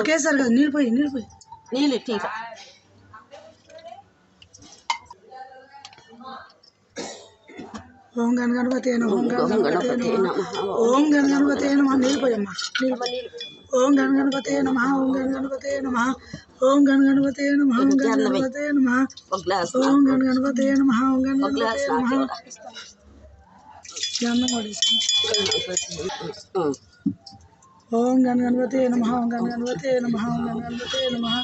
ఒకేసారి కదా నీళ్ళు పోయి నీళ్ళు టీకా ఓం గణపతి నమః ఓం గణపతి నమః నీళ్ళు పోయమ్మా ఓం గణపతి నమః ఓం గణపతి నమః ఓం గణపతి నమః ఓం గణపతి నమః ఓం గణపతి నమః ఓం గణపతి నమః ఓం గణపతి నమః ఓం గణపతి నమః ఓం గణపతి నమః